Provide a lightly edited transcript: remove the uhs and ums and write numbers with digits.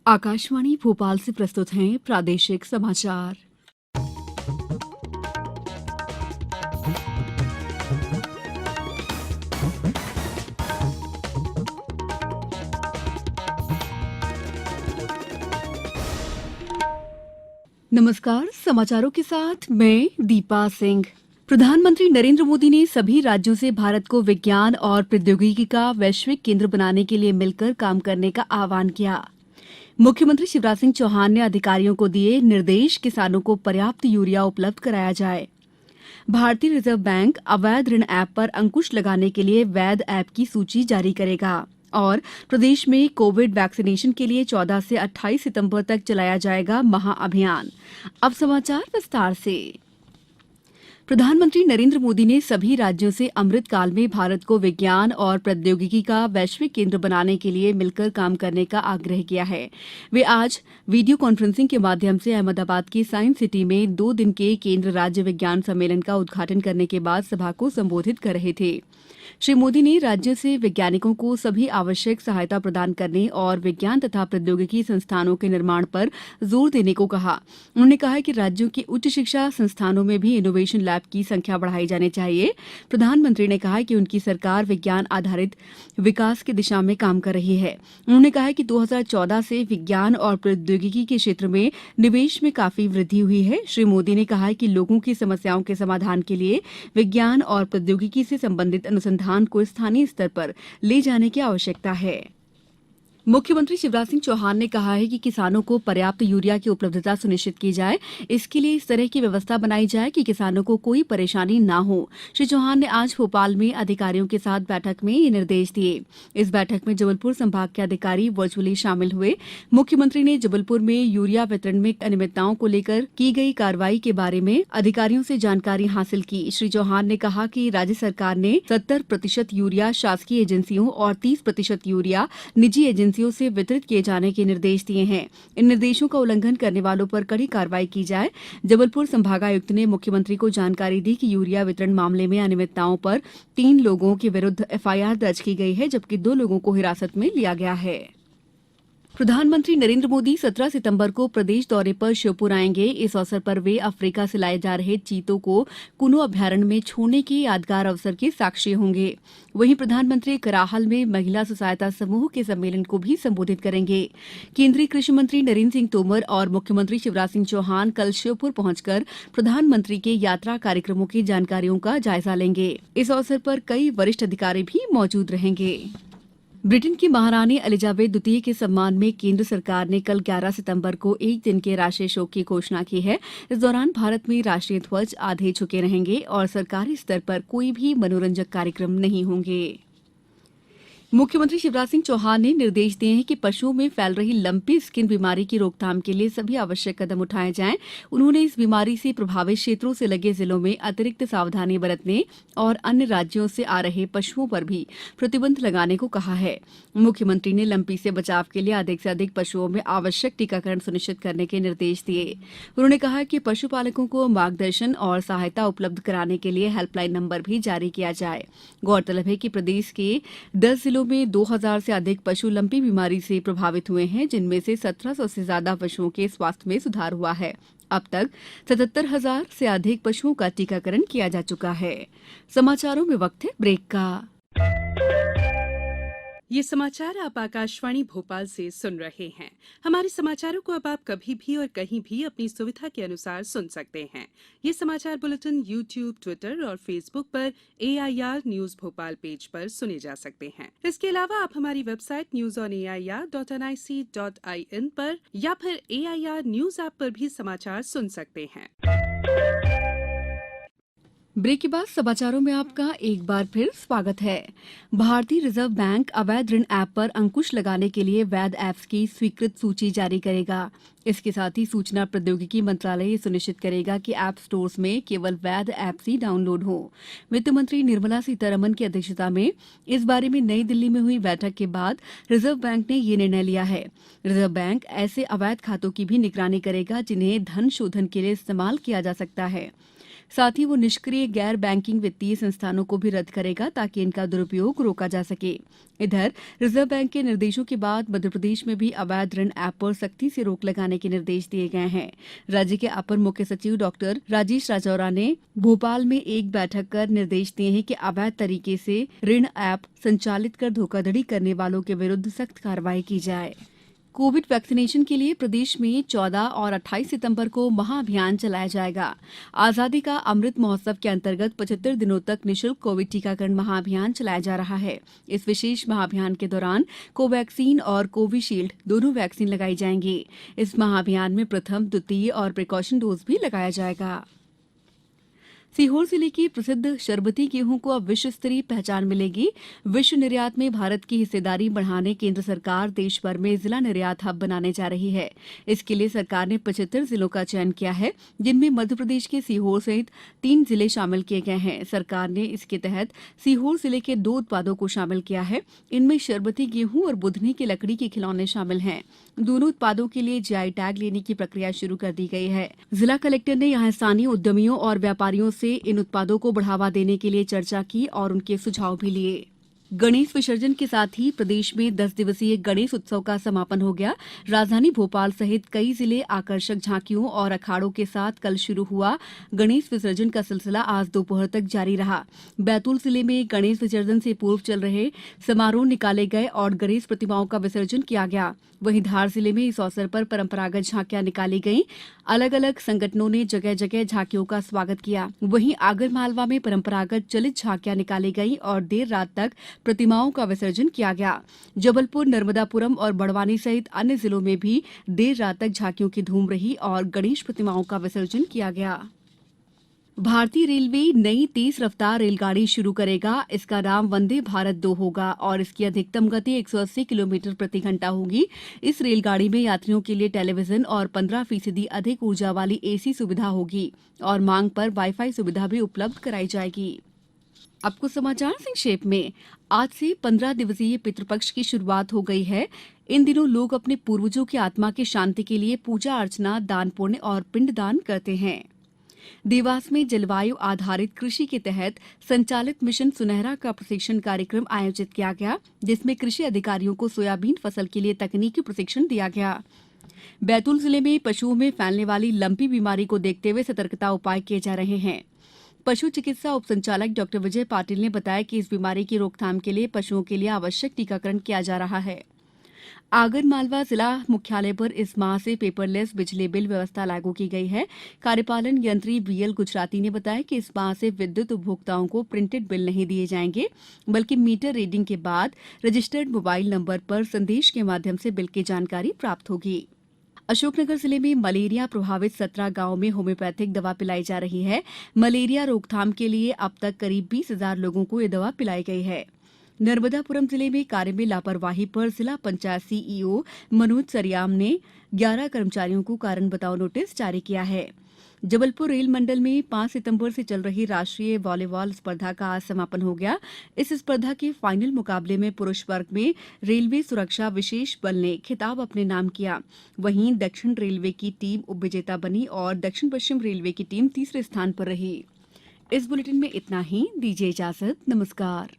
आकाशवाणी भोपाल से प्रस्तुत हैं प्रादेशिक समाचार। नमस्कार, समाचारों के साथ मैं दीपा सिंह। प्रधानमंत्री नरेंद्र मोदी ने सभी राज्यों से भारत को विज्ञान और प्रौद्योगिकी का वैश्विक केंद्र बनाने के लिए मिलकर काम करने का आह्वान किया। मुख्यमंत्री शिवराज सिंह चौहान ने अधिकारियों को दिए निर्देश, किसानों को पर्याप्त यूरिया उपलब्ध कराया जाए। भारतीय रिजर्व बैंक अवैध ऋण ऐप पर अंकुश लगाने के लिए वैध ऐप की सूची जारी करेगा और प्रदेश में कोविड वैक्सीनेशन के लिए 14 से 28 सितंबर तक चलाया जाएगा महाअभियान। अब समाचार विस्तार से। प्रधानमंत्री नरेंद्र मोदी ने सभी राज्यों से अमृतकाल में भारत को विज्ञान और प्रौद्योगिकी का वैश्विक केंद्र बनाने के लिए मिलकर काम करने का आग्रह किया है। वे आज वीडियो कॉन्फ्रेंसिंग के माध्यम से अहमदाबाद की साइंस सिटी में 2 दिन के केंद्र राज्य विज्ञान सम्मेलन का उद्घाटन करने के बाद सभा को संबोधित कर रहे थे। श्री मोदी ने राज्यों से वैज्ञानिकों को सभी आवश्यक सहायता प्रदान करने और विज्ञान तथा प्रौद्योगिकी संस्थानों के निर्माण पर जोर देने को कहा। उन्होंने कहा कि राज्यों के उच्च शिक्षा संस्थानों में भी इनोवेशन लैब की संख्या बढ़ाई जानी चाहिए। प्रधानमंत्री ने कहा कि उनकी सरकार विज्ञान आधारित विकास की दिशा में काम कर रही है। उन्होंने कहा कि 2014 से विज्ञान और प्रौद्योगिकी के क्षेत्र में निवेश में काफी वृद्धि हुई है। श्री मोदी ने कहा कि लोगों की समस्याओं के समाधान के लिए विज्ञान और प्रौद्योगिकी से संबंधित अनुसंधान को स्थानीय स्तर पर ले जाने की आवश्यकता है। मुख्यमंत्री शिवराज सिंह चौहान ने कहा है कि किसानों को पर्याप्त यूरिया की उपलब्धता सुनिश्चित की जाए। इसके लिए इस तरह की व्यवस्था बनाई जाए कि किसानों को कोई परेशानी न हो। श्री चौहान ने आज भोपाल में अधिकारियों के साथ बैठक में ये निर्देश दिए। इस बैठक में जबलपुर संभाग के अधिकारी वर्चुअली शामिल हुए। मुख्यमंत्री ने जबलपुर में यूरिया वितरण में अनियमितताओं को लेकर की गई कार्रवाई के बारे में अधिकारियों से जानकारी हासिल की। श्री चौहान ने कहा कि राज्य सरकार ने 70% यूरिया शासकीय एजेंसियों और 30% यूरिया निजी एजेंसियों से वितरित किए जाने के निर्देश दिए हैं। इन निर्देशों का उल्लंघन करने वालों पर कड़ी कार्रवाई की जाए। जबलपुर संभागायुक्त ने मुख्यमंत्री को जानकारी दी कि यूरिया वितरण मामले में अनियमितताओं पर 3 लोगों के विरुद्ध एफआईआर दर्ज की गई है, जबकि 2 लोगों को हिरासत में लिया गया है। प्रधानमंत्री नरेंद्र मोदी 17 सितंबर को प्रदेश दौरे पर श्योपुर आएंगे। इस अवसर पर वे अफ्रीका से लाए जा रहे चीतों को कुनो अभयारण्य में छोड़ने के यादगार अवसर के साक्षी होंगे। वहीं प्रधानमंत्री कराहल में महिला स्व सहायता समूह के सम्मेलन को भी संबोधित करेंगे। केंद्रीय कृषि मंत्री नरेंद्र सिंह तोमर और मुख्यमंत्री शिवराज सिंह चौहान कल श्योपुर पहुंचकर प्रधानमंत्री के यात्रा कार्यक्रमों की जानकारियों का जायजा लेंगे। इस अवसर पर कई वरिष्ठ अधिकारी भी मौजूद रहेंगे। ब्रिटेन की महारानी एलिजाबेथ द्वितीय के सम्मान में केंद्र सरकार ने कल 11 सितंबर को 1 दिन के राष्ट्रीय शोक की घोषणा की है। इस दौरान भारत में राष्ट्रीय ध्वज आधे झुके रहेंगे और सरकारी स्तर पर कोई भी मनोरंजक कार्यक्रम नहीं होंगे। मुख्यमंत्री शिवराज सिंह चौहान ने निर्देश दिए हैं कि पशुओं में फैल रही लंपी स्किन बीमारी की रोकथाम के लिए सभी आवश्यक कदम उठाए जाएं। उन्होंने इस बीमारी से प्रभावित क्षेत्रों से लगे जिलों में अतिरिक्त सावधानी बरतने और अन्य राज्यों से आ रहे पशुओं पर भी प्रतिबंध लगाने को कहा है। मुख्यमंत्री ने लंपी से बचाव के लिए अधिक से अधिक पशुओं में आवश्यक टीकाकरण सुनिश्चित करने के निर्देश दिए। उन्होंने कहा कि पशुपालकों को मार्गदर्शन और सहायता उपलब्ध कराने के लिए हेल्पलाइन नंबर भी जारी किया जाए। गौरतलब है कि प्रदेश के 10 जिलों में 2000 से अधिक पशु लंपी बीमारी से प्रभावित हुए हैं, जिनमें से 1700 से ज्यादा पशुओं के स्वास्थ्य में सुधार हुआ है। अब तक 77,000 से अधिक पशुओं का टीकाकरण किया जा चुका है। समाचारों में वक्त है ब्रेक का। ये समाचार आप आकाशवाणी भोपाल से सुन रहे हैं। हमारे समाचारों को अब आप कभी भी और कहीं भी अपनी सुविधा के अनुसार सुन सकते हैं। ये समाचार बुलेटिन YouTube, ट्विटर और फेसबुक पर AIR न्यूज भोपाल पेज पर सुने जा सकते हैं। इसके अलावा आप हमारी वेबसाइट newsonair.nic.in पर या फिर AIR न्यूज ऐप पर भी समाचार सुन सकते हैं। ब्रेक के बाद समाचारों में आपका एक बार फिर स्वागत है। भारतीय रिजर्व बैंक अवैध ऋण ऐप पर अंकुश लगाने के लिए वैध ऐप्स की स्वीकृत सूची जारी करेगा। इसके साथ ही सूचना प्रौद्योगिकी मंत्रालय ये सुनिश्चित करेगा कि ऐप स्टोर्स में केवल वैध ऐप्स ही डाउनलोड हो। वित्त मंत्री निर्मला सीतारमण की अध्यक्षता में इस बारे में नई दिल्ली में हुई बैठक के बाद रिजर्व बैंक ने ये निर्णय लिया है। रिजर्व बैंक ऐसे अवैध खातों की भी निगरानी करेगा जिन्हें धन शोधन के लिए इस्तेमाल किया जा सकता है। साथ ही वो निष्क्रिय गैर बैंकिंग वित्तीय संस्थानों को भी रद्द करेगा ताकि इनका दुरुपयोग रोका जा सके। इधर रिजर्व बैंक के निर्देशों के बाद मध्यप्रदेश में भी अवैध ऋण ऐप पर सख्ती से रोक लगाने के निर्देश दिए गए हैं। राज्य के अपर मुख्य सचिव डॉक्टर राजेश राजौरा ने भोपाल में एक बैठक कर निर्देश दिए हैं कि अवैध तरीके से ऋण ऐप संचालित कर धोखाधड़ी करने वालों के विरुद्ध सख्त कार्रवाई की जाए। कोविड वैक्सीनेशन के लिए प्रदेश में 14 और 28 सितंबर को महाअभियान चलाया जाएगा। आजादी का अमृत महोत्सव के अंतर्गत 75 दिनों तक निःशुल्क कोविड टीकाकरण महाअभियान चलाया जा रहा है। इस विशेष महाअभियान के दौरान कोवैक्सीन और कोविशील्ड दोनों वैक्सीन लगाई जाएंगी। इस महाअभियान में प्रथम, द्वितीय और प्रिकॉशन डोज भी लगाया जाएगा। सीहोर जिले की प्रसिद्ध शरबती गेहूं को अब विश्व स्तरीय पहचान मिलेगी। विश्व निर्यात में भारत की हिस्सेदारी बढ़ाने केंद्र सरकार देश भर में जिला निर्यात हब बनाने जा रही है। इसके लिए सरकार ने 75 जिलों का चयन किया है, जिनमें मध्य प्रदेश के सीहोर सहित 3 जिले शामिल किए गए हैं। सरकार ने इसके तहत सीहोर जिले के 2 उत्पादों को शामिल किया है। इनमें शरबती गेहूं और बुधनी की लकड़ी के खिलौने शामिल हैं। दोनों उत्पादों के लिए जीआई टैग लेने की प्रक्रिया शुरू कर दी गई है। जिला कलेक्टर ने यहां स्थानीय उद्यमियों और व्यापारियों से इन उत्पादों को बढ़ावा देने के लिए चर्चा की और उनके सुझाव भी लिए। गणेश विसर्जन के साथ ही प्रदेश में 10 दिवसीय गणेश उत्सव का समापन हो गया। राजधानी भोपाल सहित कई जिले आकर्षक झांकियों और अखाड़ों के साथ कल शुरू हुआ गणेश विसर्जन का सिलसिला आज दोपहर तक जारी रहा। बैतूल जिले में गणेश विसर्जन से पूर्व चल रहे समारोह निकाले गए और गणेश प्रतिमाओं का विसर्जन किया गया। वहीं धार जिले में इस अवसर पर परंपरागत झांकियां निकाली गईं। अलग अलग संगठनों ने जगह जगह झांकियों का स्वागत किया। वहीं आगरमालवा में परंपरागत चलित झांकियां निकाली गईं और देर रात तक प्रतिमाओं का विसर्जन किया गया। जबलपुर, नर्मदापुरम और बड़वानी सहित अन्य जिलों में भी देर रात तक झांकियों की धूम रही और गणेश प्रतिमाओं का विसर्जन किया गया। भारतीय रेलवे नई तेज रफ्तार रेलगाड़ी शुरू करेगा। इसका नाम वंदे भारत 2 होगा और इसकी अधिकतम गति 180 किलोमीटर प्रति घंटा होगी। इस रेलगाड़ी में यात्रियों के लिए टेलीविजन और 15% अधिक ऊर्जा वाली एसी सुविधा होगी और मांग पर वाईफाई सुविधा भी उपलब्ध कराई जाएगी। अब कुछ समाचार संक्षेप में। आज से 15 दिवसीय पितृपक्ष की शुरुआत हो गई है। इन दिनों लोग अपने पूर्वजों की आत्मा की शांति के लिए पूजा अर्चना, दान पुण्य और पिंडदान करते हैं। देवास में जलवायु आधारित कृषि के तहत संचालित मिशन सुनहरा का प्रशिक्षण कार्यक्रम आयोजित किया गया, जिसमें कृषि अधिकारियों को सोयाबीन फसल के लिए तकनीकी प्रशिक्षण दिया गया। बैतूल जिले में पशुओं में फैलने वाली लंपी बीमारी को देखते हुए सतर्कता उपाय किए जा रहे हैं। पशु चिकित्सा उप संचालक डॉ विजय पाटिल ने बताया कि इस बीमारी की रोकथाम के लिए पशुओं के लिए आवश्यक टीकाकरण किया जा रहा है। आगरमालवा जिला मुख्यालय पर इस माह से पेपरलेस बिजली बिल व्यवस्था लागू की गई है। कार्यपालन यंत्री बीएल गुजराती ने बताया कि इस माह से विद्युत उपभोक्ताओं को प्रिंटेड बिल नहीं दिए जाएंगे, बल्कि मीटर रीडिंग के बाद रजिस्टर्ड मोबाइल नंबर पर संदेश के माध्यम से बिल की जानकारी प्राप्त होगी। अशोकनगर जिले में मलेरिया प्रभावित 17 गांवों में होम्योपैथिक दवा पिलाई जा रही है। मलेरिया रोकथाम के लिए अब तक करीब 20,000 लोगों को ये दवा पिलाई गई है। नर्मदापुरम जिले में कार्य में लापरवाही पर जिला पंचायत सीईओ मनोज सरियाम ने 11 कर्मचारियों को कारण बताओ नोटिस जारी किया है। जबलपुर रेल मंडल में 5 सितंबर से चल रही राष्ट्रीय वॉलीबॉल स्पर्धा का आज समापन हो गया। इस स्पर्धा के फाइनल मुकाबले में पुरुष वर्ग में रेलवे सुरक्षा विशेष बल ने खिताब अपने नाम किया। वहीं दक्षिण रेलवे की टीम उपविजेता बनी और दक्षिण पश्चिम रेलवे की टीम तीसरे स्थान पर रही। इस बुलेटिन में इतना ही। दीजिए इजाजत। नमस्कार।